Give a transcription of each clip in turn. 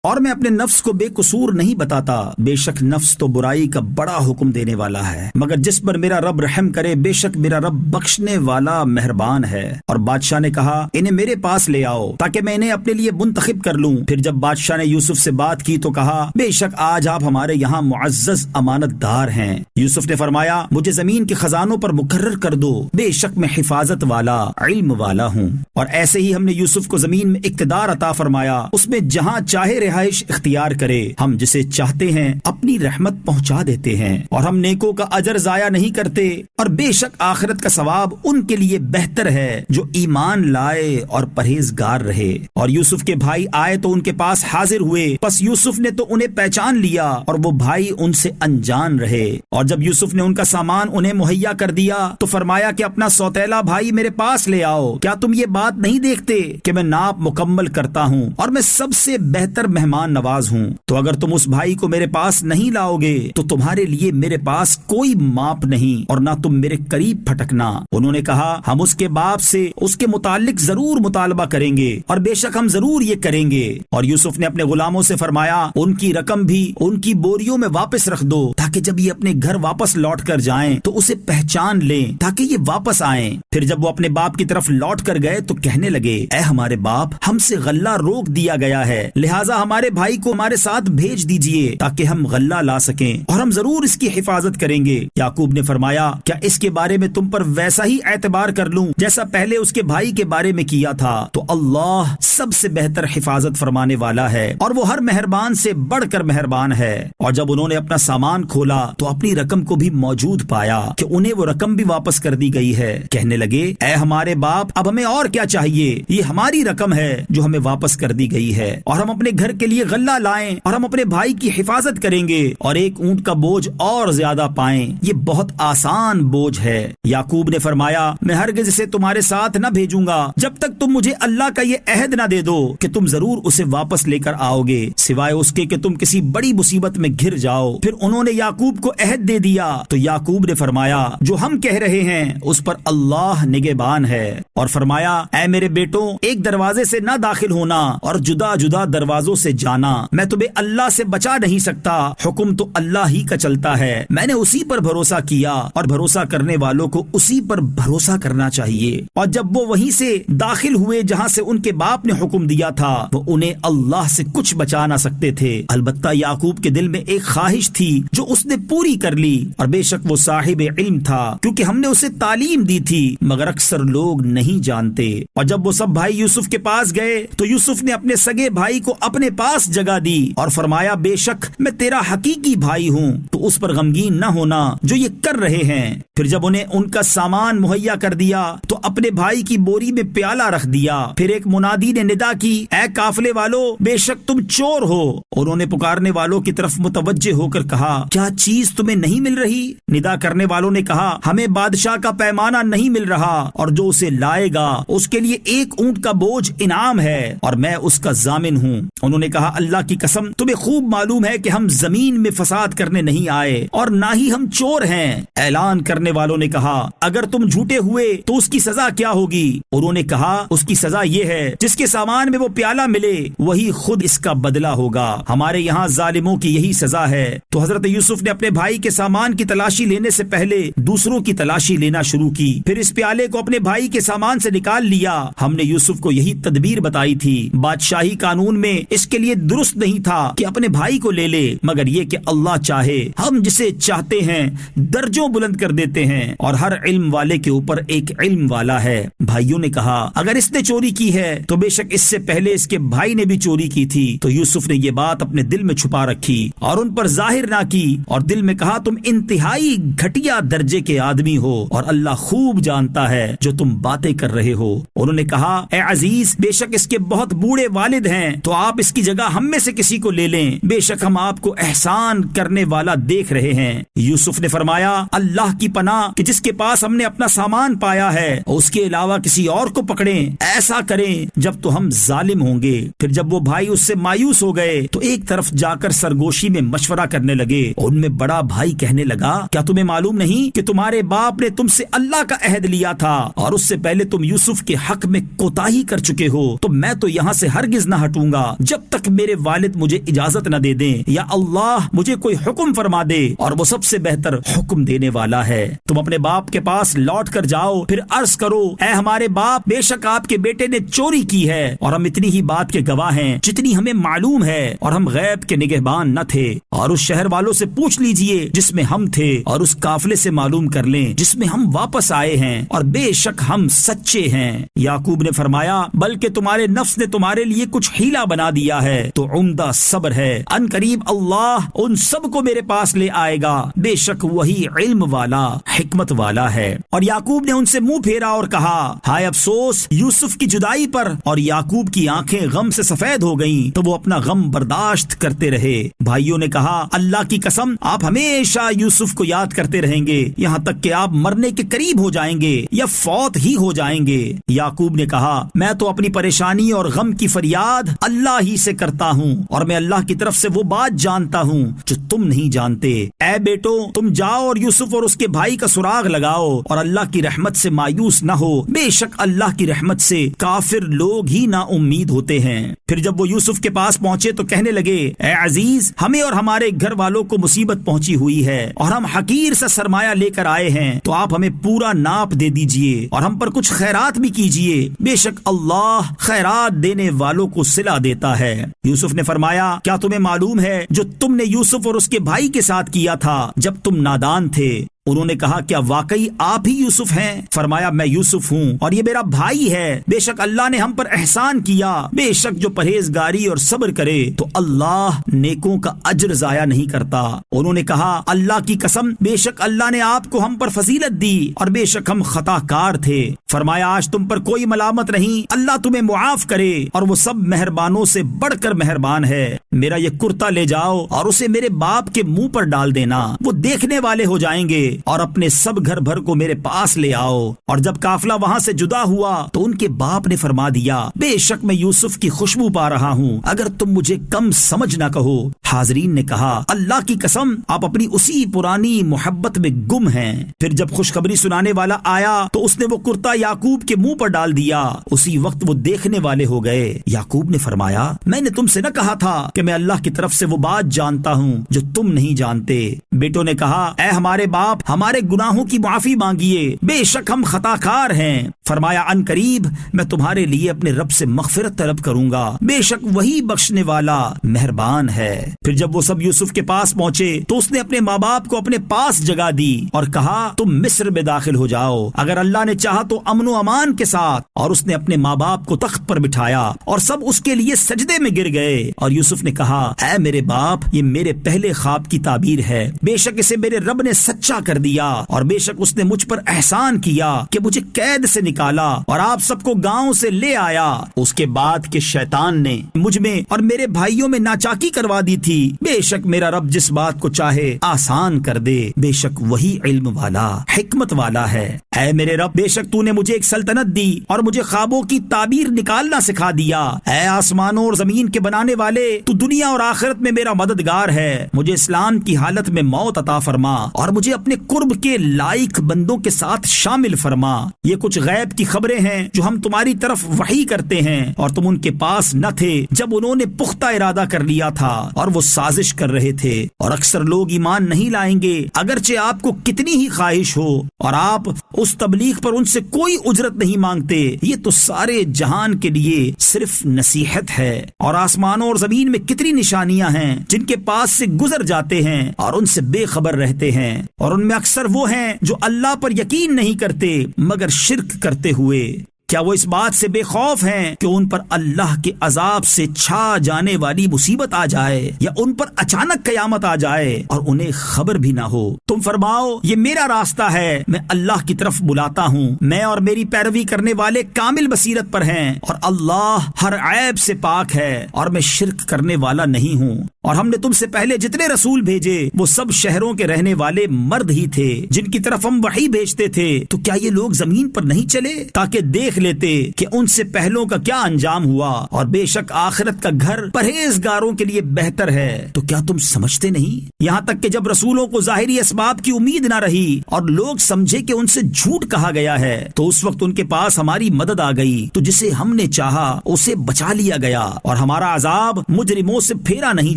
اور میں اپنے نفس کو بے قصور نہیں بتاتا، بے شک نفس تو برائی کا بڑا حکم دینے والا ہے، مگر جس پر میرا رب رحم کرے بے شک میرا رب بخشنے والا مہربان ہے۔ اور بادشاہ نے کہا انہیں میرے پاس لے آؤ تاکہ میں انہیں اپنے لیے منتخب کر لوں۔ پھر جب بادشاہ نے یوسف سے بات کی تو کہا بے شک آج آپ ہمارے یہاں معزز امانت دار ہیں۔ یوسف نے فرمایا مجھے زمین کے خزانوں پر مقرر کر دو، بے شک میں حفاظت والا علم والا ہوں۔ اور ایسے ہی ہم نے یوسف کو زمین میں اقتدار عطا فرمایا، اس میں جہاں چاہے رہائش اختیار کرے، ہم جسے چاہتے ہیں اپنی رحمت پہنچا دیتے ہیں، اور ہم نیکوں کا اجر ضائع نہیں کرتے، اور بے شک آخرت کا ثواب ان کے لیے بہتر ہے جو ایمان لائے اور پرہیزگار رہے۔ اور یوسف کے بھائی آئے تو ان کے پاس حاضر ہوئے، پس یوسف نے تو انہیں پہچان لیا اور وہ بھائی ان سے انجان رہے۔ اور جب یوسف نے ان کا سامان انہیں مہیا کر دیا تو فرمایا کہ اپنا سوتیلا بھائی میرے پاس لے آؤ، کیا تم یہ بات نہیں دیکھتے کہ میں ناپ مکمل کرتا ہوں اور میں سب سے بہتر مہمان نواز ہوں؟ تو اگر تم اس بھائی کو میرے پاس نہیں لاؤ گے تو تمہارے لیے میرے پاس کوئی ماپ نہیں اور نہ تم میرے قریب پھٹکنا۔ انہوں نے کہا ہم اس کے باپ سے اس کے متعلق ضرور مطالبہ کریں گے اور بے شک ہم ضرور یہ کریں گے۔ اور یوسف نے اپنے غلاموں سے فرمایا ان کی رقم بھی ان کی بوریوں میں واپس رکھ دو تاکہ جب یہ اپنے گھر واپس لوٹ کر جائیں تو اسے پہچان لیں تاکہ یہ واپس آئیں۔ پھر جب وہ اپنے باپ کی طرف لوٹ کر گئے تو کہنے لگے اے ہمارے باپ، ہم سے غلہ روک دیا گیا ہے، لہٰذا ہمارے بھائی کو ہمارے ساتھ بھیج دیجئے تاکہ ہم غلہ لا سکیں اور ہم ضرور اس کی حفاظت کریں گے۔ یعقوب نے فرمایا کیا اس کے بارے میں تم پر ویسا ہی اعتبار کر لوں جیسا پہلے اس کے بھائی کے بارے میں کیا تھا؟ تو اللہ سب سے بہتر حفاظت فرمانے والا ہے اور وہ ہر مہربان سے بڑھ کر مہربان ہے۔ اور جب انہوں نے اپنا سامان کھولا تو اپنی رقم کو بھی موجود پایا کہ انہیں وہ رقم بھی واپس کر دی گئی ہے۔ کہنے لگے اے ہمارے باپ، اب ہمیں اور کیا چاہیے، یہ ہماری رقم ہے جو ہمیں واپس کر دی گئی ہے، اور ہم اپنے گھر کے لیے غلہ لائیں اور ہم اپنے بھائی کی حفاظت کریں گے اور ایک اونٹ کا بوجھ اور زیادہ پائیں، یہ بہت آسان بوجھ ہے۔ یعقوب نے فرمایا میں ہرگز اسے تمہارے ساتھ نہ بھیجوں گا جب تک تم مجھے اللہ کا یہ عہد نہ دے دو کہ تم ضرور اسے واپس لے کر آؤ گے، سوائے اس کے کہ تم کسی بڑی مصیبت میں گھر جاؤ۔ پھر انہوں نے یعقوب کو عہد دے دیا تو یعقوب نے فرمایا جو ہم کہہ رہے ہیں اس پر اللہ نگہبان ہے، اور فرمایا اے میرے بیٹوں، ایک دروازے سے نہ داخل ہونا اور جدا جدا دروازوں سے جانا، میں تمہیں اللہ سے بچا نہیں سکتا، حکم تو اللہ ہی کا چلتا ہے، میں نے اسی پر بھروسہ کیا اور بھروسہ کرنے والوں کو اسی پر بھروسہ کرنا چاہیے۔ اور جب وہ وہیں سے داخل ہوئے جہاں سے ان کے باپ نے حکم دیا تھا، وہ انہیں اللہ سے کچھ بچا نہ سکتے تھے، البتہ یعقوب کے دل میں ایک خواہش تھی جو اس نے پوری کر لی، اور بے شک وہ صاحب علم تھا کیونکہ ہم نے اسے تعلیم دی تھی، مگر اکثر لوگ نہیں جانتے۔ اور جب وہ سب بھائی یوسف کے پاس گئے تو یوسف نے اپنے سگے بھائی کو اپنے پاس جگہ دی اور فرمایا بے شک میں تیرا حقیقی بھائی ہوں، تو اس پر غمگین نہ ہونا جو یہ کر رہے ہیں۔ پھر جب انہیں ان کا سامان مہیا کر دیا تو اپنے بھائی کی بوری میں پیالہ رکھ دیا۔ پھر ایک منادی نے ندا کی اے قافلے والو، بے شک تم چور ہو۔ انہوں نے پکارنے والوں کی طرف متوجہ ہو کر کہا کیا چیز تمہیں نہیں مل رہی؟ ندا کرنے والوں نے کہا ہمیں بادشاہ کا پیمانہ نہیں مل رہا، اور جو اسے لائے گا اس کے لیے ایک اونٹ کا بوجھ انعام ہے اور میں اس کا ضامن ہوں۔ انہوں نے کہا اللہ کی قسم تمہیں خوب معلوم ہے کہ ہم زمین میں فساد کرنے نہیں آئے اور نہ ہی ہم چور ہیں۔ اعلان کرنے والوں نے کہا اگر تم جھوٹے ہوئے تو اس کی سزا کیا ہوگی؟ انہوں نے کہا اس کی سزا یہ ہے جس کے سامان میں وہ پیالہ ملے وہی خود اس کا بدلہ ہوگا، ہمارے یہاں ظالموں کی یہی سزا ہے۔ تو حضرت یوسف نے اپنے بھائی کے سامان کی تلاشی لینے سے پہلے دوسروں کی تلاشی لینا شروع کی، پھر اس پیالے کو اپنے بھائی کے سامان سے نکال لیا۔ ہم نے یوسف کو یہی تدبیر بتائی تھی، بادشاہی قانون میں اس کے لیے درست نہیں تھا کہ اپنے بھائی کو لے لے، مگر یہ کہ اللہ چاہے ہم جسے چاہتے ہیں درجوں بلند کر دیتے ہیں، اور ہر علم والے کے اوپر ایک علم والا ہے۔ بھائیوں نے کہا اگر اس نے چوری کی ہے تو بے شک اس سے پہلے اس کے بھائی نے بھی چوری کی تھی۔ تو یوسف نے یہ بات اپنے دل میں چھپا رکھی اور ان پر ظاہر نہ کی، اور دل میں کہا تم انتہائی گھٹیا درجے کے آدمی ہو اور اللہ خوب جانتا ہے جو تم باتیں کر رہے ہو۔ انہوں نے کہا اے عزیز، بے شک اس کے بہت بوڑھے والد ہیں، تو آپ اس کی جگہ ہم میں سے کسی کو لے لیں، بے شک ہم آپ کو احسان کرنے والا دیکھ رہے ہیں۔ یوسف نے فرمایا اللہ کی پناہ کہ جس کے پاس ہم نے اپنا سامان پایا ہے اس کے علاوہ کسی اور کو پکڑیں، ایسا کریں جب تو ہم ظالم ہوں گے۔ پھر جب وہ بھائی اس سے مایوس ہو گئے تو ایک طرف جا کر سرگوشی میں مشورہ کرنے لگے۔ ان میں بڑا بھائی کہنے لگا کیا تمہیں معلوم نہیں کہ تمہارے باپ نے تم سے اللہ کا عہد لیا تھا اور اس سے پہلے تم یوسف کے حق میں کوتاہی کر چکے ہو؟ تو میں تو یہاں سے ہرگز نہ ہٹوں گا جب تک تک میرے والد مجھے اجازت نہ دے دیں یا اللہ مجھے کوئی حکم فرما دے، اور وہ سب سے بہتر حکم دینے والا ہے۔ تم اپنے باپ کے پاس لوٹ کر جاؤ، پھر عرض کرو اے ہمارے باپ، بے شک آپ کے بیٹے نے چوری کی ہے، اور ہم اتنی ہی بات کے گواہ ہیں جتنی ہمیں معلوم ہے، اور ہم غیب کے نگہبان نہ تھے۔ اور اس شہر والوں سے پوچھ لیجئے جس میں ہم تھے، اور اس قافلے سے معلوم کر لیں جس میں ہم واپس آئے ہیں، اور بے شک ہم سچے ہیں۔ یعقوب نے فرمایا بلکہ تمہارے نفس نے تمہارے لیے کچھ ہیلا بنا دیا ہے، تو عمدہ صبر ہے، ان قریب اللہ ان سب کو میرے پاس لے آئے گا، بے شک وہی علم والا حکمت والا ہے۔ اور یعقوب نے ان سے منہ پھیرا اور کہا ہائے افسوس یوسف کی جدائی پر، اور یعقوب کی آنکھیں غم سے سفید ہو گئیں تو وہ اپنا غم برداشت کرتے رہے۔ بھائیوں نے کہا اللہ کی قسم آپ ہمیشہ یوسف کو یاد کرتے رہیں گے یہاں تک کہ آپ مرنے کے قریب ہو جائیں گے یا فوت ہی ہو جائیں گے۔ یعقوب نے کہا میں تو اپنی پریشانی اور غم کی فریاد اللہ ہی سے کرتا ہوں، اور میں اللہ کی طرف سے وہ بات جانتا ہوں جو تم نہیں جانتے۔ اے بیٹو تم جاؤ اور یوسف اور اس کے بھائی کا سراغ لگاؤ، اور اللہ کی رحمت سے مایوس نہ ہو، بے شک اللہ کی رحمت سے کافر لوگ ہی نا امید ہوتے ہیں۔ پھر جب وہ یوسف کے پاس پہنچے تو کہنے لگے اے عزیز ہمیں اور ہمارے گھر والوں کو مصیبت پہنچی ہوئی ہے، اور ہم حقیر سا سرمایہ لے کر آئے ہیں، تو آپ ہمیں پورا ناپ دے دیجئے اور ہم پر کچھ خیرات بھی کیجئے، بے شک اللہ خیرات دینے والوں کو صلہ دیتا ہے۔ یوسف نے فرمایا کیا تمہیں معلوم ہے جو تم نے یوسف اور اس کے بھائی کے ساتھ کیا تھا جب تم نادان تھے؟ انہوں نے کہا کیا واقعی آپ ہی یوسف ہیں؟ فرمایا میں یوسف ہوں اور یہ میرا بھائی ہے، بے شک اللہ نے ہم پر احسان کیا، بے شک جو پرہیزگاری اور صبر کرے تو اللہ نیکوں کا اجر ضائع نہیں کرتا۔ انہوں نے کہا اللہ کی قسم بے شک اللہ نے آپ کو ہم پر فضیلت دی اور بے شک ہم خطا کار تھے۔ فرمایا آج تم پر کوئی ملامت نہیں، اللہ تمہیں معاف کرے اور وہ سب مہربانوں سے بڑھ کر مہربان ہے۔ میرا یہ کرتا لے جاؤ اور اسے میرے باپ کے منہ پر ڈال دینا، وہ دیکھنے والے ہو جائیں گے، اور اپنے سب گھر بھر کو میرے پاس لے آؤ۔ اور جب قافلہ وہاں سے جدا ہوا تو ان کے باپ نے فرما دیا بے شک میں یوسف کی خوشبو پا رہا ہوں، اگر تم مجھے کم سمجھ نہ کہو۔ حاضرین نے کہا اللہ کی قسم آپ اپنی اسی پرانی محبت میں گم ہیں۔ پھر جب خوشخبری سنانے والا آیا تو اس نے وہ کرتا یعقوب کے منہ پر ڈال دیا، اسی وقت وہ دیکھنے والے ہو گئے۔ یعقوب نے فرمایا میں نے تم سے نہ کہا تھا کہ میں اللہ کی طرف سے وہ بات جانتا ہوں جو تم نہیں جانتے؟ بیٹوں نے کہا اے ہمارے باپ ہمارے گناہوں کی معافی مانگیے، بے شک ہم خطا کار ہیں۔ فرمایا ان قریب میں تمہارے لیے اپنے رب سے مغفرت طلب کروں گا، بے شک وہی بخشنے والا مہربان ہے۔ پھر جب وہ سب یوسف کے پاس پہنچے تو اس نے اپنے ماں باپ کو اپنے پاس جگہ دی اور کہا تم مصر میں داخل ہو جاؤ، اگر اللہ نے چاہا تو امن و امان کے ساتھ۔ اور اس نے اپنے ماں باپ کو تخت پر بٹھایا اور سب اس کے لیے سجدے میں گر گئے۔ اور یوسف نے کہا اے میرے باپ یہ میرے پہلے خواب کی تعبیر ہے، بے شک اسے میرے رب نے سچا کر دیا، اور بے شک اس نے مجھ پر احسان کیا کہ مجھے قید سے نکالا اور آپ سب کو گاؤں سے لے آیا۔ اس کے بعد کہ شیطان نے مجھ میں اور میرے بھائیوں میں ناچاکی کروا دی تھی، بے شک میرا رب جس بات کو چاہے آسان کر دے، بے شک وہی علم والا حکمت والا ہے۔ اے میرے رب بے شک تو نے مجھے ایک سلطنت دی اور مجھے خوابوں کی تعبیر نکالنا سکھا دیا۔ اے آسمانوں اور زمین کے بنانے والے تو دنیا اور آخرت میں میرا مددگار ہے، مجھے اسلام کی حالت میں موت عطا فرما اور مجھے اپنے قرب کے لائق بندوں کے ساتھ شامل فرما۔ یہ کچھ غیب کی خبریں ہیں جو ہم تمہاری طرف وحی کرتے ہیں، اور تم ان کے پاس نہ تھے جب انہوں نے پختہ ارادہ کر لیا تھا اور وہ سازش کر رہے تھے۔ اور اکثر لوگ ایمان نہیں لائیں گے اگرچہ آپ کو کتنی ہی خواہش ہو، اور آپ اس تبلیغ پر ان سے کوئی اجرت نہیں مانگتے۔ یہ تو سارے جہان کے لیے صرف نصیحت ہے۔ اور آسمانوں اور زمین میں کتنی نشانیاں ہیں جن کے پاس سے گزر جاتے ہیں اور ان سے بے خبر رہتے ہیں، اور ان میں اکثر وہ ہیں جو اللہ پر یقین نہیں کرتے مگر شرک کرتے ہوئے۔ کیا وہ اس بات سے بے خوف ہیں کہ ان پر اللہ کے عذاب سے چھا جانے والی مصیبت آ جائے یا ان پر اچانک قیامت آ جائے اور انہیں خبر بھی نہ ہو؟ تم فرماؤ یہ میرا راستہ ہے، میں اللہ کی طرف بلاتا ہوں، میں اور میری پیروی کرنے والے کامل بصیرت پر ہیں، اور اللہ ہر عیب سے پاک ہے اور میں شرک کرنے والا نہیں ہوں۔ اور ہم نے تم سے پہلے جتنے رسول بھیجے وہ سب شہروں کے رہنے والے مرد ہی تھے جن کی طرف ہم وحی بھیجتے تھے، تو کیا یہ لوگ زمین پر نہیں چلے تاکہ دیکھ دیکھ لیتے کہ ان سے پہلوں کا کیا انجام ہوا، اور بے شک آخرت کا گھر پرہیزگاروں کے لیے بہتر ہے۔ تو کیا تم سمجھتے نہیں؟ یہاں تک کہ جب رسولوں کو ظاہری اسباب کی امید نہ رہی اور لوگ سمجھے کہ ان سے جھوٹ کہا گیا ہے، تو اس وقت ان کے پاس ہماری مدد آ گئی، تو جسے ہم نے چاہا اسے بچا لیا گیا، اور ہمارا عذاب مجرموں سے پھیرا نہیں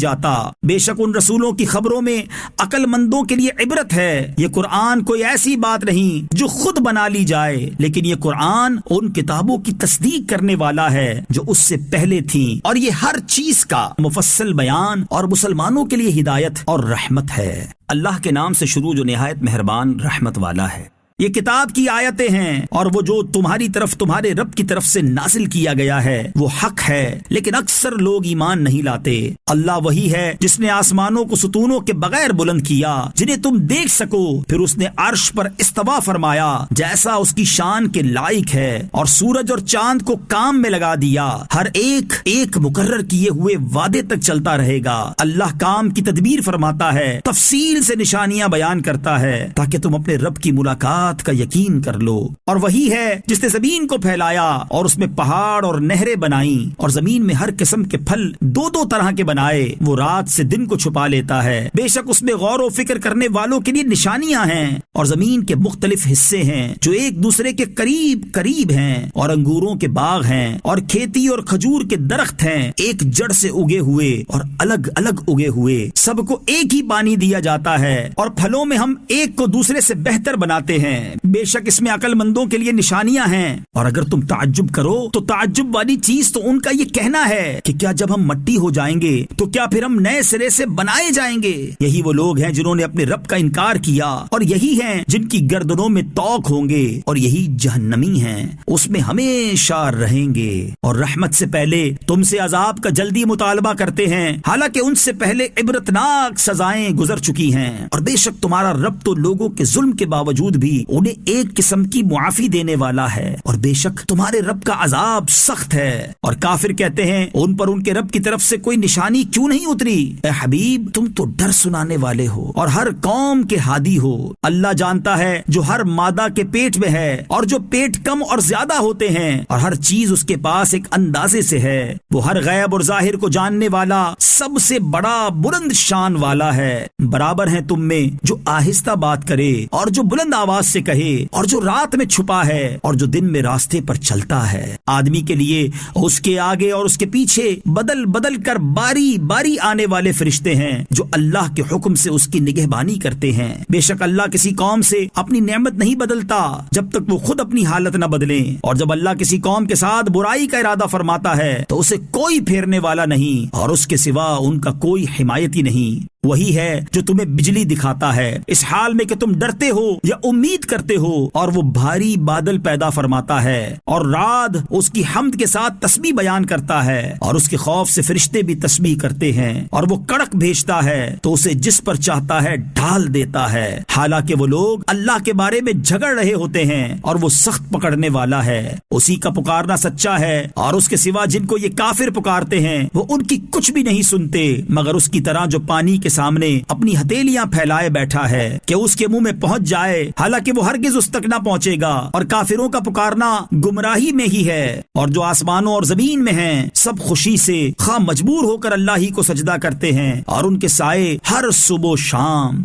جاتا۔ بے شک ان رسولوں کی خبروں میں عقل مندوں کے لیے عبرت ہے۔ یہ قرآن کوئی ایسی بات نہیں جو خود بنا لی جائے، لیکن یہ قرآن ان کتابوں کی تصدیق کرنے والا ہے جو اس سے پہلے تھیں، اور یہ ہر چیز کا مفصل بیان اور مسلمانوں کے لیے ہدایت اور رحمت ہے۔ اللہ کے نام سے شروع جو نہایت مہربان رحمت والا ہے۔ یہ کتاب کی آیتیں ہیں، اور وہ جو تمہاری طرف تمہارے رب کی طرف سے نازل کیا گیا ہے وہ حق ہے، لیکن اکثر لوگ ایمان نہیں لاتے۔ اللہ وہی ہے جس نے آسمانوں کو ستونوں کے بغیر بلند کیا جنہیں تم دیکھ سکو، پھر اس نے عرش پر استوا فرمایا جیسا اس کی شان کے لائق ہے، اور سورج اور چاند کو کام میں لگا دیا، ہر ایک ایک مقرر کیے ہوئے وعدے تک چلتا رہے گا۔ اللہ کام کی تدبیر فرماتا ہے، تفصیل سے نشانیاں بیان کرتا ہے تاکہ تم اپنے رب کی ملاقات کا یقین کر لو۔ اور وہی ہے جس نے زمین کو پھیلایا اور اس میں پہاڑ اور نہریں بنائیں، اور زمین میں ہر قسم کے پھل دو دو طرح کے بنائے، وہ رات سے دن کو چھپا لیتا ہے، بے شک اس میں غور و فکر کرنے والوں کے لیے نشانیاں ہیں۔ اور زمین کے مختلف حصے ہیں جو ایک دوسرے کے قریب قریب ہیں، اور انگوروں کے باغ ہیں، اور کھیتی اور کھجور کے درخت ہیں، ایک جڑ سے اگے ہوئے اور الگ الگ اگے ہوئے، سب کو ایک ہی پانی دیا جاتا ہے، اور پھلوں میں ہم ایک کو دوسرے سے بہتر بناتے ہیں۔ بے شک اس میں عقل مندوں کے لیے نشانیاں ہیں۔ اور اگر تم تعجب کرو تو تعجب والی چیز تو ان کا یہ کہنا ہے کہ کیا جب ہم مٹی ہو جائیں گے تو کیا پھر ہم نئے سرے سے بنائے جائیں گے؟ یہی وہ لوگ ہیں جنہوں نے اپنے رب کا انکار کیا، اور یہی ہیں جن کی گردنوں میں طوق ہوں گے، اور یہی جہنمی ہیں، اس میں ہمیشہ رہیں گے۔ اور رحمت سے پہلے تم سے عذاب کا جلدی مطالبہ کرتے ہیں، حالانکہ ان سے پہلے عبرتناک سزائیں گزر چکی ہیں۔ اور بے شک تمہارا رب تو لوگوں کے ظلم کے باوجود بھی انہیں ایک قسم کی معافی دینے والا ہے، اور بے شک تمہارے رب کا عذاب سخت ہے۔ اور کافر کہتے ہیں ان پر ان کے رب کی طرف سے کوئی نشانی کیوں نہیں اتری؟ اے حبیب تم تو ڈر سنانے والے ہو اور ہر قوم کے ہادی ہو۔ اللہ جانتا ہے جو ہر مادہ کے پیٹ میں ہے، اور جو پیٹ کم اور زیادہ ہوتے ہیں، اور ہر چیز اس کے پاس ایک اندازے سے ہے۔ وہ ہر غیب اور ظاہر کو جاننے والا، سب سے بڑا بلند شان والا ہے۔ برابر ہیں تم میں جو آہستہ بات کرے اور جو بلند آواز سے کہے، اور جو رات میں چھپا ہے اور جو دن میں راستے پر چلتا ہے۔ آدمی کے لیے اس کے آگے اور اس کے پیچھے بدل بدل کر باری باری آنے والے فرشتے ہیں جو اللہ کے حکم سے اس کی نگہبانی کرتے ہیں۔ بے شک اللہ کسی قوم سے اپنی نعمت نہیں بدلتا جب تک وہ خود اپنی حالت نہ بدلیں، اور جب اللہ کسی قوم کے ساتھ برائی کا ارادہ فرماتا ہے تو اسے کوئی پھیرنے والا نہیں، اور اس کے سوا ان کا کوئی حمایتی نہیں۔ وہی ہے جو تمہیں بجلی دکھاتا ہے اس حال میں کہ تم ڈرتے ہو یا امید کرتے ہو، اور وہ بھاری بادل پیدا فرماتا ہے، اور رعد اس کی حمد کے ساتھ تسبیح بیان کرتا ہے، اور اس کے خوف سے فرشتے بھی تسبیح کرتے ہیں، اور وہ کڑک بھیجتا ہے تو اسے جس پر چاہتا ہے ڈھال دیتا ہے۔ حالانکہ وہ لوگ اللہ کے بارے میں جھگڑ رہے ہوتے ہیں، اور وہ سخت پکڑنے والا ہے۔ اسی کا پکارنا سچا ہے، اور اس کے سوا جن کو یہ کافر پکارتے ہیں وہ ان کی کچھ بھی نہیں سنتے، مگر اس کی طرح جو پانی کے سامنے اپنی ہتھیلیاں پھیلائے بیٹھا ہے کہ اس کے منہ میں پہنچ جائے، حالانکہ وہ ہرگز اس تک نہ پہنچے گا۔ اور کافروں کا پکارنا گمراہی میں ہی ہے، اور جو آسمانوں اور زمین میں ہیں سب خوشی سے خواہ مجبور ہو کر اللہ ہی کو سجدہ کرتے ہیں، اور ان کے سائے ہر صبح و شام۔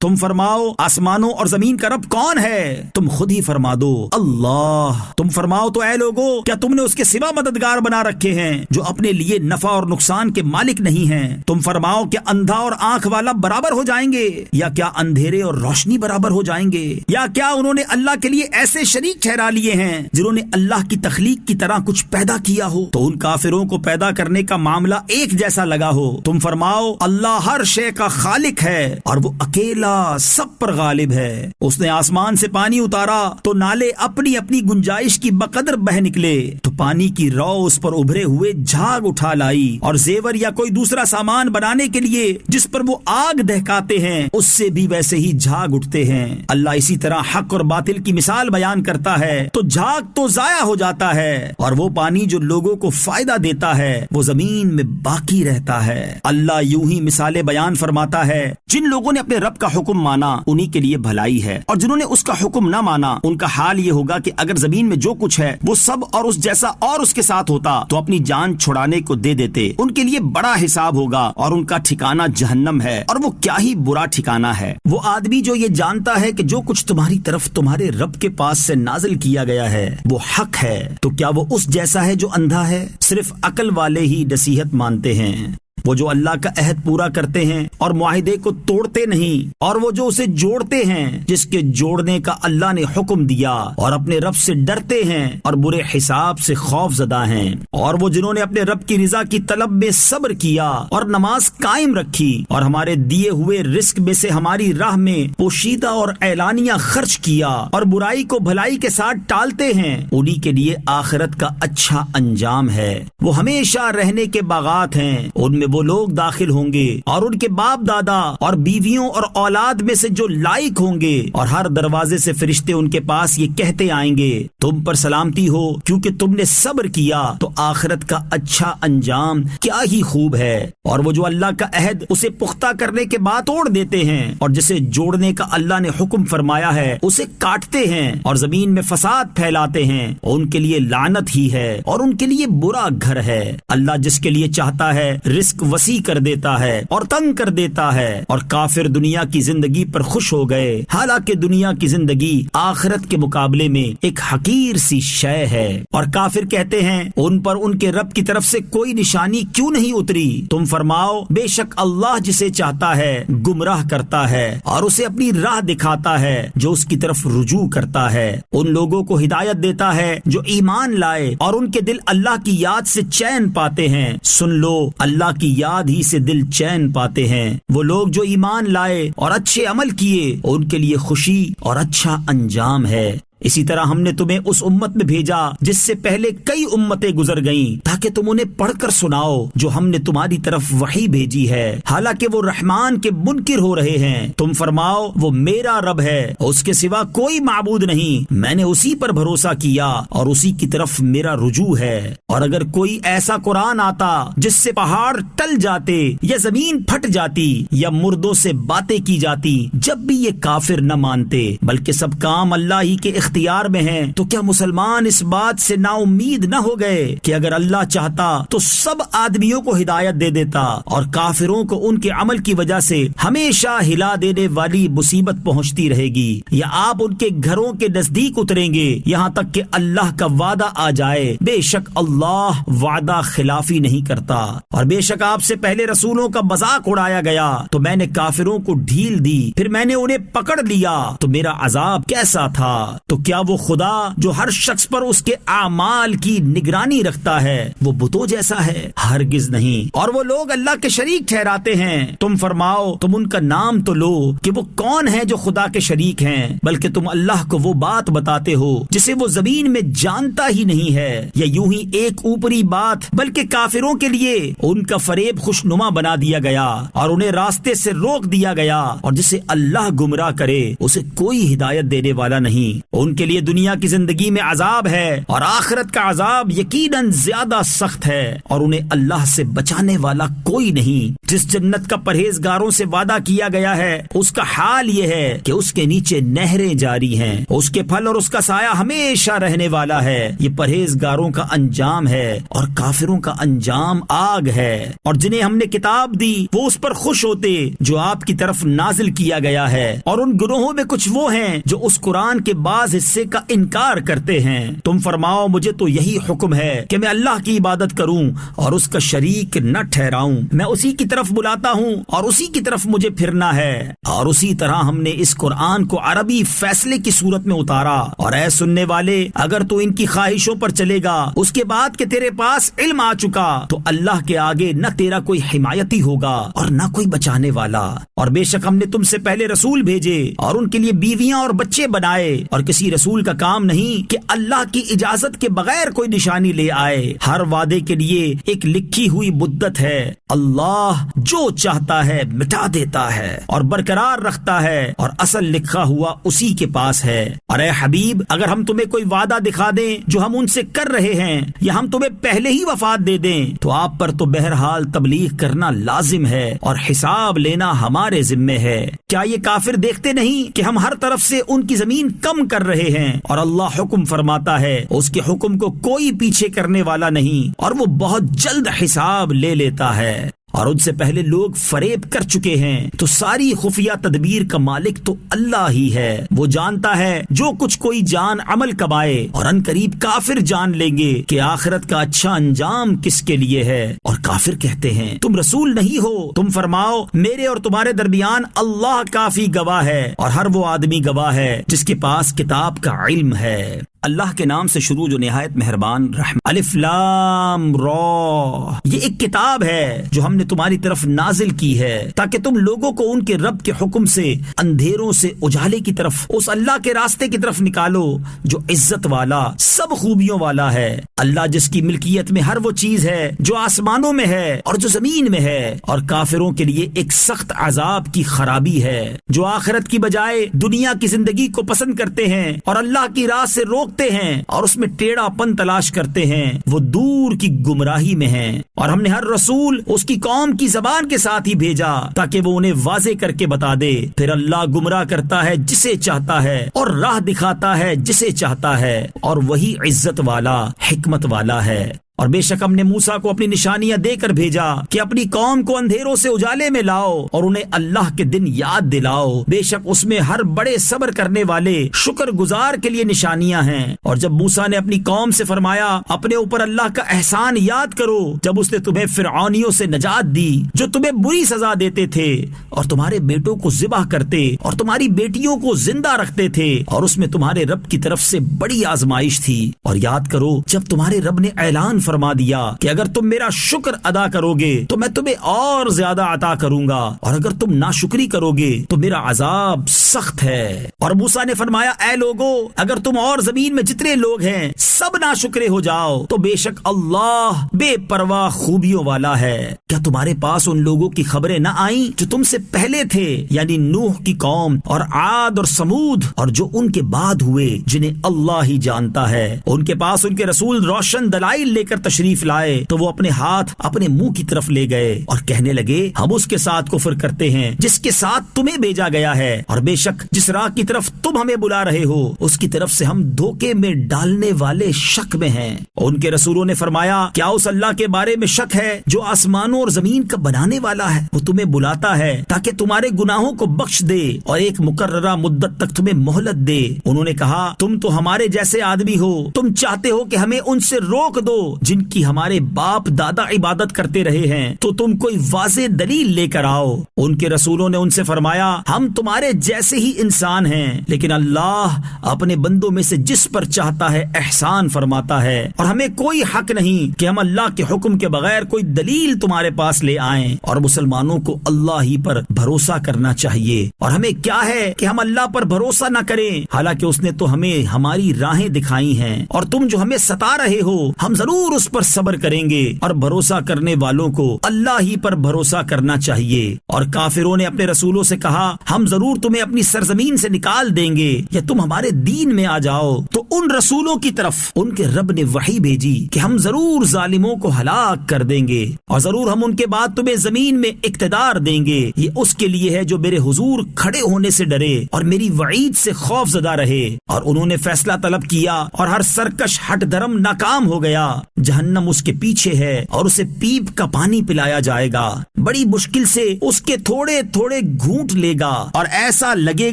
تم فرماؤ آسمانوں اور زمین کا رب کون ہے؟ تم خود ہی فرما دو اللہ۔ تم فرماؤ تو اے لوگو کیا تم نے اس کے سوا مددگار بنا رکھے ہیں جو اپنے لیے نفع اور نقصان کے مالک نہیں ہیں؟ تم فرماؤ کیا اندھا اور آنکھ والا برابر ہو جائیں گے، یا کیا اندھیرے اور روشنی برابر ہو جائیں گے؟ یا کیا انہوں نے اللہ کے لیے ایسے شریک ٹھہرا لیے ہیں جنہوں نے اللہ کی تخلیق کی طرح کچھ پیدا کیا ہو؟ تو ان کافروں کو پیدا کرنے کا معاملہ ایک جیسا لگا ہو۔ تم فرماؤ اللہ ہر شے کا خالق ہے، اور وہ اکیلا اللہ سب پر غالب ہے. اس نے آسمان سے پانی اتارا تو نالے اپنی اپنی گنجائش کی بقدر بہ نکلے تو پانی کی رو اس پر ابھرے ہوئے جھاگ اٹھا لائی, اور زیور یا کوئی دوسرا سامان بنانے کے لیے جس پر وہ آگ دہکاتے ہیں اس سے بھی ویسے ہی جھاگ اٹھتے ہیں. اللہ اسی طرح حق اور باطل کی مثال بیان کرتا ہے تو جھاگ تو ضائع ہو جاتا ہے, اور وہ پانی جو لوگوں کو فائدہ دیتا ہے وہ زمین میں باقی رہتا ہے. اللہ یوں ہی مثالیں بیان فرماتا ہے, جن لوگوں نے اپنے رب کا حکم مانا انہی کے لیے بھلائی ہے, اور جنہوں نے اس کا حکم نہ مانا ان کا حال یہ ہوگا کہ اگر زمین میں جو کچھ ہے وہ سب اور اس جیسا اور اس کے ساتھ ہوتا تو اپنی جان چھڑانے کو دے دیتے. ان کے لیے بڑا حساب ہوگا اور ان کا ٹھکانہ جہنم ہے, اور وہ کیا ہی برا ٹھکانہ ہے. وہ آدمی جو یہ جانتا ہے کہ جو کچھ تمہاری طرف تمہارے رب کے پاس سے نازل کیا گیا ہے وہ حق ہے, تو کیا وہ اس جیسا ہے جو اندھا ہے؟ صرف عقل والے ہی نصیحت مانتے ہیں. وہ جو اللہ کا عہد پورا کرتے ہیں اور معاہدے کو توڑتے نہیں, اور وہ جو اسے جوڑتے ہیں جس کے جوڑنے کا اللہ نے حکم دیا, اور اپنے رب سے ڈرتے ہیں اور برے حساب سے خوف زدہ ہیں. اور وہ جنہوں نے اپنے رب کی رضا کی طلب میں صبر کیا اور نماز قائم رکھی, اور ہمارے دیے ہوئے رزق میں سے ہماری راہ میں پوشیدہ اور اعلانیہ خرچ کیا, اور برائی کو بھلائی کے ساتھ ٹالتے ہیں, انہی کے لیے آخرت کا اچھا انجام ہے. وہ ہمیشہ رہنے کے باغات ہیں, ان میں وہ لوگ داخل ہوں گے اور ان کے باپ دادا اور بیویوں اور اولاد میں سے جو لائق ہوں گے, اور ہر دروازے سے فرشتے ان کے پاس یہ کہتے آئیں گے, تم پر سلامتی ہو کیونکہ تم نے صبر کیا, تو آخرت کا اچھا انجام کیا ہی خوب ہے. اور وہ جو اللہ کا عہد اسے پختہ کرنے کے بعد توڑ دیتے ہیں, اور جسے جوڑنے کا اللہ نے حکم فرمایا ہے اسے کاٹتے ہیں, اور زمین میں فساد پھیلاتے ہیں, ان کے لیے لعنت ہی ہے اور ان کے لیے برا گھر ہے. اللہ جس کے لیے چاہتا ہے رزق وسیع کر دیتا ہے اور تنگ کر دیتا ہے, اور کافر دنیا کی زندگی پر خوش ہو گئے, حالانکہ دنیا کی زندگی آخرت کے مقابلے میں ایک حقیر سی شے ہے. اور کافر کہتے ہیں ان پر ان کے رب کی طرف سے کوئی نشانی کیوں نہیں اتری؟ تم فرماؤ بے شک اللہ جسے چاہتا ہے گمراہ کرتا ہے اور اسے اپنی راہ دکھاتا ہے جو اس کی طرف رجوع کرتا ہے. ان لوگوں کو ہدایت دیتا ہے جو ایمان لائے اور ان کے دل اللہ کی یاد سے چین پاتے ہیں. سن لو اللہ کی یاد ہی سے دل چین پاتے ہیں. وہ لوگ جو ایمان لائے اور اچھے عمل کیے ان کے لیے خوشی اور اچھا انجام ہے. اسی طرح ہم نے تمہیں اس امت میں بھیجا جس سے پہلے کئی امتیں گزر گئیں تاکہ تم انہیں پڑھ کر سناؤ جو ہم نے تمہاری طرف وحی بھیجی ہے, حالانکہ وہ رحمان کے منکر ہو رہے ہیں. تم فرماؤ وہ میرا رب ہے, اس کے سوا کوئی معبود نہیں, میں نے اسی پر بھروسہ کیا اور اسی کی طرف میرا رجوع ہے. اور اگر کوئی ایسا قرآن آتا جس سے پہاڑ ٹل جاتے یا زمین پھٹ جاتی یا مردوں سے باتیں کی جاتی, جب بھی یہ کافر نہ مانتے بلکہ سب کام اللہ ہی کے اختیار میں ہیں, تو کیا مسلمان اس بات سے نا امید نہ ہو گئے کہ اگر اللہ چاہتا تو سب آدمیوں کو ہدایت دے دیتا, اور کافروں کو ان کے عمل کی وجہ سے ہمیشہ ہلا دینے والی مصیبت پہنچتی رہے گی, یا آپ ان کے گھروں کے نزدیک اتریں گے یہاں تک کہ اللہ کا وعدہ آ جائے. بے شک اللہ وعدہ خلافی نہیں کرتا. اور بے شک آپ سے پہلے رسولوں کا مذاق اڑایا گیا تو میں نے کافروں کو ڈھیل دی, پھر میں نے انہیں پکڑ لیا تو میرا عذاب کیسا تھا. تو کیا وہ خدا جو ہر شخص پر اس کے اعمال کی نگرانی رکھتا ہے وہ بتوں جیسا ہے؟ ہرگز نہیں. اور وہ لوگ اللہ کے شریک ٹھہراتے ہیں. تم فرماؤ تم ان کا نام تو لو کہ وہ کون ہے جو خدا کے شریک ہیں, بلکہ تم اللہ کو وہ بات بتاتے ہو جسے وہ زمین میں جانتا ہی نہیں ہے, یا یوں ہی ایک اوپری بات, بلکہ کافروں کے لیے ان کا فریب خوشنما بنا دیا گیا اور انہیں راستے سے روک دیا گیا, اور جسے اللہ گمراہ کرے اسے کوئی ہدایت دینے والا نہیں. ان کے لیے دنیا کی زندگی میں عذاب ہے اور آخرت کا عذاب یقیناً زیادہ سخت ہے, اور انہیں اللہ سے بچانے والا کوئی نہیں. جس جنت کا پرہیزگاروں سے وعدہ کیا گیا ہے اس کا حال یہ ہے کہ اس کے نیچے نہریں جاری ہیں, اس کے پھل اور اس کا سایہ ہمیشہ رہنے والا ہے. یہ پرہیزگاروں کا انجام ہے اور کافروں کا انجام آگ ہے. اور جنہیں ہم نے کتاب دی وہ اس پر خوش ہوتے جو آپ کی طرف نازل کیا گیا ہے, اور ان گروہوں میں کچھ وہ ہیں جو اس قرآن کے بعض بعض حصے کا انکار کرتے ہیں۔ تم فرماؤ مجھے تو یہی حکم ہے کہ میں اللہ کی عبادت کروں اور اس کا شریک نہ ٹھہراؤں، میں اسی کی طرف بلاتا ہوں اور اسی کی طرف مجھے پھرنا ہے۔ اور اسی طرح ہم نے اس قرآن کو عربی فیصلے کی صورت میں اتارا۔ اور اے سننے والے، اگر تو ان کی خواہشوں پر چلے گا اس کے بعد کہ تیرے پاس علم آ چکا، تو اللہ کے آگے نہ تیرا کوئی حمایتی ہوگا اور نہ کوئی بچانے والا۔ اور بے شک ہم نے تم سے پہلے رسول بھیجے اور ان کے لیے بیویاں اور بچے بنائے، اور کسی رسول کا کام نہیں کہ اللہ کی اجازت کے بغیر کوئی نشانی لے آئے۔ ہر وعدے کے لیے ایک لکھی ہوئی مدت ہے۔ اللہ جو چاہتا ہے مٹا دیتا ہے اور برقرار رکھتا ہے، اور اصل لکھا ہوا اسی کے پاس ہے۔ اور اے حبیب، اگر ہم تمہیں کوئی وعدہ دکھا دیں جو ہم ان سے کر رہے ہیں، یا ہم تمہیں پہلے ہی وفات دے دیں، تو آپ پر تو بہرحال تبلیغ کرنا لازم ہے اور حساب لینا ہمارے ذمے ہے۔ کیا یہ کافر دیکھتے نہیں کہ ہم ہر طرف سے ان کی زمین کم کر رہے ہیں، اور اللہ حکم فرماتا ہے، اس کے حکم کو کوئی پیچھے کرنے والا نہیں، اور وہ بہت جلد حساب لے لیتا ہے۔ اور ان سے پہلے لوگ فریب کر چکے ہیں، تو ساری خفیہ تدبیر کا مالک تو اللہ ہی ہے۔ وہ جانتا ہے جو کچھ کوئی جان عمل کمائے، اور ان قریب کافر جان لیں گے کہ آخرت کا اچھا انجام کس کے لیے ہے۔ اور کافر کہتے ہیں تم رسول نہیں ہو، تم فرماؤ میرے اور تمہارے درمیان اللہ کافی گواہ ہے، اور ہر وہ آدمی گواہ ہے جس کے پاس کتاب کا علم ہے۔ اللہ کے نام سے شروع جو نہایت مہربان رحم۔ الف لام را، یہ ایک کتاب ہے جو ہم نے تمہاری طرف نازل کی ہے تاکہ تم لوگوں کو ان کے رب کے حکم سے اندھیروں سے اجالے کی طرف، اس اللہ کے راستے کی طرف نکالو جو عزت والا سب خوبیوں والا ہے۔ اللہ جس کی ملکیت میں ہر وہ چیز ہے جو آسمانوں میں ہے اور جو زمین میں ہے، اور کافروں کے لیے ایک سخت عذاب کی خرابی ہے جو آخرت کی بجائے دنیا کی زندگی کو پسند کرتے ہیں اور اللہ کی راہ سے روک ہیں اور اس میں ٹیڑھا پن تلاش کرتے ہیں، وہ دور کی گمراہی میں ہیں۔ اور ہم نے ہر رسول اس کی قوم کی زبان کے ساتھ ہی بھیجا تاکہ وہ انہیں واضح کر کے بتا دے۔ پھر اللہ گمراہ کرتا ہے جسے چاہتا ہے اور راہ دکھاتا ہے جسے چاہتا ہے، اور وہی عزت والا حکمت والا ہے۔ اور بے شک ہم نے موسیٰ کو اپنی نشانیاں دے کر بھیجا کہ اپنی قوم کو اندھیروں سے اجالے میں لاؤ اور انہیں اللہ کے دن یاد دلاؤ۔ بے شک اس میں ہر بڑے صبر کرنے والے شکر گزار کے لیے نشانیاں ہیں۔ اور جب موسیٰ نے اپنی قوم سے فرمایا اپنے اوپر اللہ کا احسان یاد کرو جب اس نے تمہیں فرعونیوں سے نجات دی جو تمہیں بری سزا دیتے تھے اور تمہارے بیٹوں کو ذبح کرتے اور تمہاری بیٹیوں کو زندہ رکھتے تھے، اور اس میں تمہارے رب کی طرف سے بڑی آزمائش تھی۔ اور یاد کرو جب تمہارے رب نے اعلان فرما دیا کہ اگر تم میرا شکر ادا کرو گے تو میں تمہیں اور زیادہ عطا کروں گا، اور اگر تم ناشکری کرو گے تو میرا عذاب سخت ہے۔ اور موسیٰ نے فرمایا اے لوگو، اگر تم اور زمین میں جتنے لوگ ہیں سب ناشکرے ہو جاؤ تو بے شک اللہ بے پرواہ خوبیوں والا ہے۔ کیا تمہارے پاس ان لوگوں کی خبریں نہ آئیں جو تم سے پہلے تھے، یعنی نوح کی قوم اور عاد اور سمود، اور جو ان کے بعد ہوئے جنہیں اللہ ہی جانتا ہے۔ ان کے پاس ان کے رسول روشن دلائل لے کر تشریف لائے تو وہ اپنے ہاتھ اپنے منہ کی طرف لے گئے اور کہنے لگے ہم اس کے ساتھ کفر کرتے ہیں جس کے ساتھ تمہیں بھیجا گیا ہے، اور بے شک جس راہ کی طرف تم ہمیں بلا رہے ہو اس کی طرف سے ہم دھوکے میں ڈالنے والے شک میں ہیں۔ ان کے رسولوں نے فرمایا کیا اس اللہ کے بارے میں شک ہے جو آسمانوں اور زمین کا بنانے والا ہے؟ وہ تمہیں بلاتا ہے تاکہ تمہارے گناہوں کو بخش دے اور ایک مقررہ مدت تک تمہیں مہلت دے۔ انہوں نے کہا تم تو ہمارے جیسے آدمی ہو، تم چاہتے ہو کہ ہمیں ان سے روک دو جن کی ہمارے باپ دادا عبادت کرتے رہے ہیں، تو تم کوئی واضح دلیل لے کر آؤ۔ ان کے رسولوں نے ان سے فرمایا ہم تمہارے جیسے ہی انسان ہیں، لیکن اللہ اپنے بندوں میں سے جس پر چاہتا ہے احسان فرماتا ہے، اور ہمیں کوئی حق نہیں کہ ہم اللہ کے حکم کے بغیر کوئی دلیل تمہارے پاس لے آئیں، اور مسلمانوں کو اللہ ہی پر بھروسہ کرنا چاہیے۔ اور ہمیں کیا ہے کہ ہم اللہ پر بھروسہ نہ کریں، حالانکہ اس نے تو ہمیں ہماری راہیں دکھائی ہیں، اور تم جو ہمیں ستا رہے ہو ہم ضرور اس پر صبر کریں گے، اور بھروسہ کرنے والوں کو اللہ ہی پر بھروسہ کرنا چاہیے۔ اور کافروں نے اپنے رسولوں سے کہا ہم ضرور تمہیں اپنی سرزمین سے نکال دیں گے یا تم ہمارے دین میں آ جاؤ، تو ان رسولوں کی طرف ان کے رب نے وحی بھیجی کہ ہم ضرور ظالموں کو ہلاک کر دیں گے، اور ضرور ہم ان کے بعد تمہیں زمین میں اقتدار دیں گے۔ یہ اس کے لیے ہے جو میرے حضور کھڑے ہونے سے ڈرے اور میری وعید سے خوف زدہ رہے۔ اور انہوں نے فیصلہ طلب کیا اور ہر سرکش ہٹ دھرم ناکام ہو گیا۔ جہنم اس کے پیچھے ہے اور اسے پیپ کا پانی پلایا جائے گا، بڑی مشکل سے اس کے تھوڑے تھوڑے گھونٹ لے گا اور ایسا لگے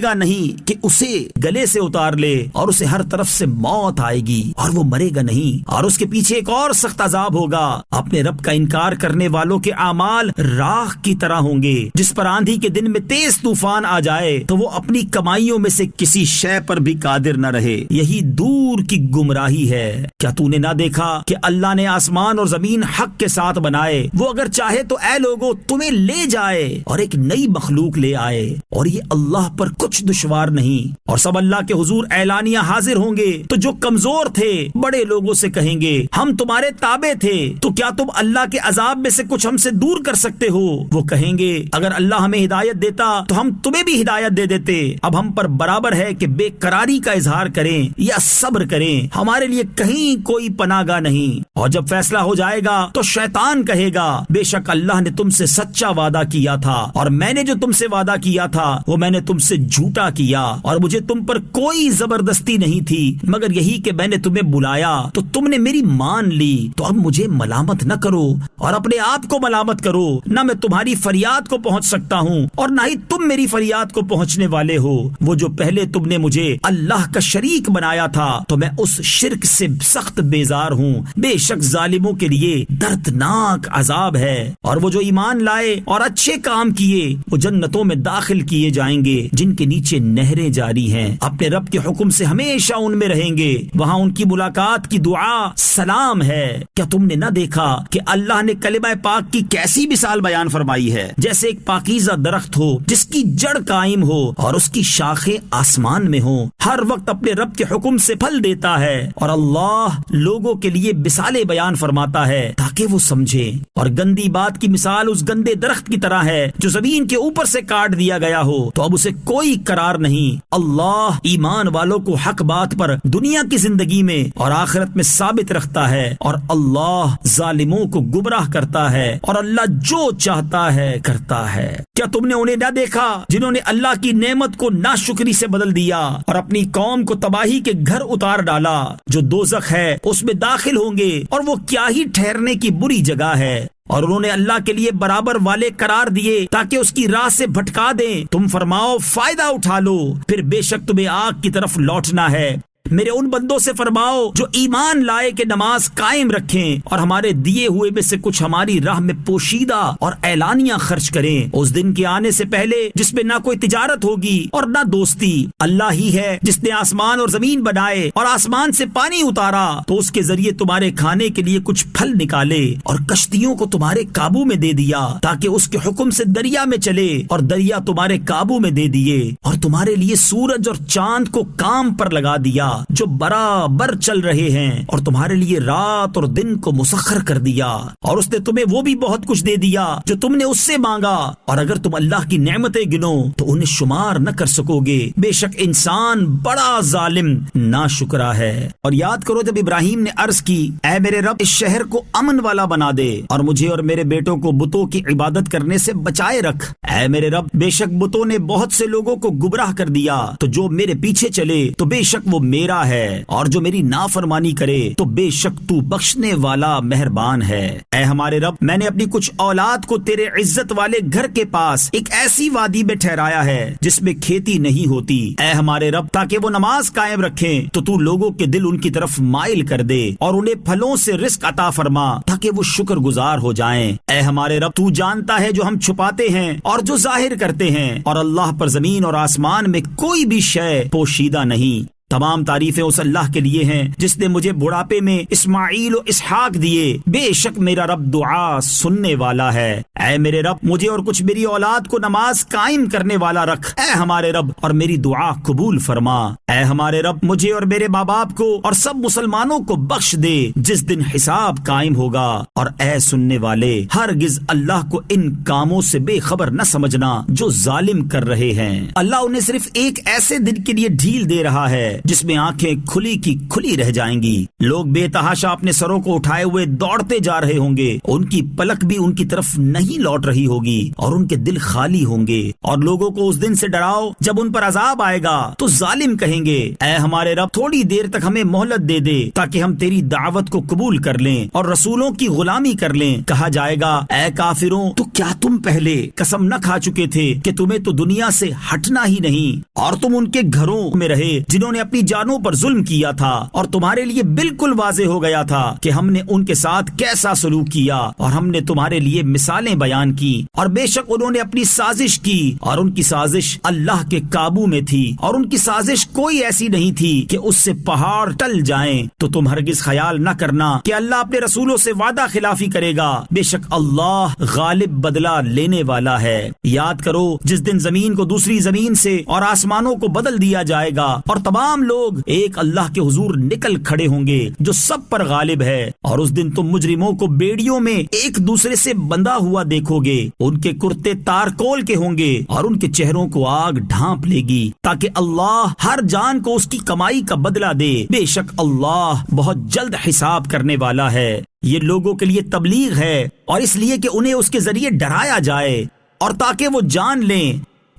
گا نہیں کہ اسے گلے سے اتار لے، اور اسے ہر طرف سے موت آئے گی اور وہ مرے گا نہیں، اور اس کے پیچھے ایک اور سخت عذاب ہوگا۔ اپنے رب کا انکار کرنے والوں کے اعمال راکھ کی طرح ہوں گے، جس پر آندھی کے دن میں تیز طوفان آ جائے تو وہ اپنی کمائیوں میں سے کسی شے پر بھی قادر نہ رہے۔ یہی دور کی گمراہی ہے۔ کیا تو نے نہ دیکھا کہ اللہ نے آسمان اور زمین حق کے ساتھ بنائے؟ وہ اگر چاہے تو اے لوگوں تمہیں لے جائے اور ایک نئی مخلوق لے آئے، اور یہ اللہ پر کچھ دشوار نہیں۔ اور سب اللہ کے حضور اعلانیہ حاضر ہوں گے تو جو کمزور تھے بڑے لوگوں سے کہیں گے ہم تمہارے تابع تھے، تو کیا تم اللہ کے عذاب میں سے کچھ ہم سے دور کر سکتے ہو؟ وہ کہیں گے اگر اللہ ہمیں ہدایت دیتا تو ہم تمہیں بھی ہدایت دے دیتے۔ اب ہم پر برابر ہے کہ بے قراری کا اظہار کریں یا صبر کریں، ہمارے لیے کہیں کوئی پناہ گاہ نہیں۔ اور جب فیصلہ ہو جائے گا تو شیطان کہے گا بے شک اللہ نے تم سے سچا وعدہ کیا تھا، اور میں نے جو تم سے وعدہ کیا تھا وہ میں نے تم سے جھوٹا کیا، اور مجھے تم پر کوئی زبردستی نہیں تھی مگر یہی کہ میں نے تمہیں بلایا تو تم نے میری مان لی۔ تو اب مجھے ملامت نہ کرو اور اپنے آپ کو ملامت کرو، نہ میں تمہاری فریاد کو پہنچ سکتا ہوں اور نہ ہی تم میری فریاد کو پہنچنے والے ہو۔ وہ جو پہلے تم نے مجھے اللہ کا شریک بنایا تھا تو میں اس شرک سے سخت بیزار ہوں، بے شک ظالموں کے لیے دردناک عذاب ہے۔ اور وہ جو ایمان لائے اور اچھے کام کیے وہ جنتوں میں داخل کیے جائیں گے جن کے نیچے نہریں جاری ہیں، اپنے رب کے حکم سے ہمیشہ ان میں رہیں گے، وہاں ان کی ملاقات کی دعا سلام ہے۔ کیا تم نے نہ دیکھا کہ اللہ نے کلمہ پاک کی کیسی مثال بیان فرمائی ہے؟ جیسے ایک پاکیزہ درخت ہو جس کی جڑ قائم ہو اور اس کی شاخیں آسمان میں ہوں، ہر وقت اپنے رب کے حکم سے پھل دیتا ہے، اور اللہ لوگوں کے لیے مثالیں بیان فرماتا ہے تاکہ وہ سمجھے۔ اور گندی بات کی مثال اس گندے درخت کی طرح ہے جو زمین کے اوپر سے کاٹ دیا گیا ہو تو اب اسے کوئی قرار نہیں۔ اللہ ایمان والوں کو حق بات پر دنیا کی زندگی میں اور آخرت میں ثابت رکھتا ہے، اور اللہ ظالموں کو گمراہ کرتا ہے، اور اللہ جو چاہتا ہے کرتا ہے۔ کیا تم نے انہیں نہ دیکھا جنہوں نے اللہ کی نعمت کو ناشکری سے بدل دیا اور اپنی قوم کو تباہی کے گھر اتار ڈالا؟ جو دوزخ ہے اس میں داخل ہوں گے، اور وہ کیا ہی ٹھہرنے کی بری جگہ ہے۔ اور انہوں نے اللہ کے لیے برابر والے قرار دیے تاکہ اس کی راہ سے بھٹکا دیں۔ تم فرماؤ فائدہ اٹھا لو، پھر بے شک تمہیں آگ کی طرف لوٹنا ہے۔ میرے ان بندوں سے فرماؤ جو ایمان لائے کہ نماز قائم رکھیں اور ہمارے دیے ہوئے میں سے کچھ ہماری راہ میں پوشیدہ اور اعلانیہ خرچ کریں، اس دن کے آنے سے پہلے جس میں نہ کوئی تجارت ہوگی اور نہ دوستی۔ اللہ ہی ہے جس نے آسمان اور زمین بنائے اور آسمان سے پانی اتارا تو اس کے ذریعے تمہارے کھانے کے لیے کچھ پھل نکالے، اور کشتیوں کو تمہارے قابو میں دے دیا تاکہ اس کے حکم سے دریا میں چلے، اور دریا تمہارے قابو میں دے دیے، اور تمہارے لیے سورج اور چاند کو کام پر لگا دیا جو برابر چل رہے ہیں، اور تمہارے لیے رات اور دن کو مسخر کر دیا، اور اس نے تمہیں وہ بھی بہت کچھ دے دیا جو تم نے اس سے مانگا، اور اگر تم اللہ کی نعمتیں گنو تو انہیں شمار نہ کر سکو گے، بے شک انسان بڑا ظالم ناشکرا ہے۔ اور یاد کرو جب ابراہیم نے عرض کی اے میرے رب اس شہر کو امن والا بنا دے اور مجھے اور میرے بیٹوں کو بتوں کی عبادت کرنے سے بچائے رکھ۔ اے میرے رب بے شک بتوں نے بہت سے لوگوں کو گمراہ کر دیا، تو جو میرے پیچھے چلے تو بے شک وہ میرا ہے، اور جو میری نافرمانی کرے تو بے شک تو بخشنے والا مہربان ہے۔ اے ہمارے رب میں نے اپنی کچھ اولاد کو تیرے عزت والے گھر کے پاس ایک ایسی وادی میں ٹھہرایا ہے جس میں کھیتی نہیں ہوتی، اے ہمارے رب تاکہ وہ نماز قائم رکھیں تو تو لوگوں کے دل ان کی طرف مائل کر دے اور انہیں پھلوں سے رزق عطا فرما تاکہ وہ شکر گزار ہو جائیں۔ اے ہمارے رب تو جانتا ہے جو ہم چھپاتے ہیں اور جو ظاہر کرتے ہیں، اور اللہ پر زمین اور آسمان میں کوئی بھی شے پوشیدہ نہیں۔ تمام تعریفیں اس اللہ کے لیے ہیں جس نے مجھے بڑھاپے میں اسماعیل و اسحاق دیے، بے شک میرا رب دعا سننے والا ہے۔ اے میرے رب مجھے اور کچھ میری اولاد کو نماز قائم کرنے والا رکھ، اے ہمارے رب، اور میری دعا قبول فرما۔ اے ہمارے رب مجھے اور میرے ماں باپ کو اور سب مسلمانوں کو بخش دے جس دن حساب قائم ہوگا، اور اے سننے والے ہرگز اللہ کو ان کاموں سے بے خبر نہ سمجھنا جو ظالم کر رہے ہیں۔ اللہ انہیں صرف ایک ایسے دن کے لیے ڈھیل دے رہا ہے جس میں آنکھیں کھلی کی کھلی رہ جائیں گی. لوگ بے تحاشا اپنے سروں کو اٹھائے ہوئے دوڑتے جا رہے ہوں گے. ان کی پلک بھی ان کی طرف نہیں لوٹ رہی ہوگی اور ان کے دل خالی ہوں گے. اور لوگوں کو اس دن سے ڈراؤ جب ان پر عذاب آئے گا تو ظالم کہیں گے اے ہمارے رب تھوڑی دیر تک ہمیں مہلت دے دے تاکہ ہم تیری دعوت کو قبول کر لیں اور رسولوں کی غلامی کر لیں. کہا جائے گا اے کافروں تو کیا تم پہلے قسم نہ کھا چکے تھے کہ تمہیں تو دنیا سے ہٹنا ہی نہیں اور تم ان کے گھروں میں رہے جنہوں نے اپنی جانوں پر ظلم کیا تھا اور تمہارے لیے بالکل واضح ہو گیا تھا کہ ہم نے ان کے ساتھ کیسا سلوک کیا اور ہم نے تمہارے لیے مثالیں بیان کی. اور بے شک انہوں نے اپنی سازش کی اور ان کی سازش اللہ کے قابو میں تھی اور ان کی سازش کوئی ایسی نہیں تھی کہ اس سے پہاڑ ٹل جائیں. تو تم ہرگز خیال نہ کرنا کہ اللہ اپنے رسولوں سے وعدہ خلافی کرے گا. بے شک اللہ غالب بدلہ لینے والا ہے. یاد کرو جس دن زمین کو دوسری زمین سے اور آسمانوں کو بدل دیا جائے گا اور تمام لوگ ایک اللہ کے حضور نکل کھڑے ہوں گے جو سب پر غالب ہے. اور اس دن تم مجرموں کو بیڑیوں میں ایک دوسرے سے بندھا ہوا دیکھو گے. ان کے کرتے تارکول کے ہوں گے اور ان کے چہروں کو آگ ڈھانپ لے گی تاکہ اللہ ہر جان کو اس کی کمائی کا بدلہ دے. بے شک اللہ بہت جلد حساب کرنے والا ہے. یہ لوگوں کے لیے تبلیغ ہے اور اس لیے کہ انہیں اس کے ذریعے ڈرایا جائے اور تاکہ وہ جان لیں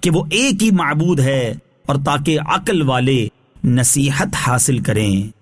کہ وہ ایک ہی معبود ہے اور تاکہ عقل والے نصیحت حاصل کریں.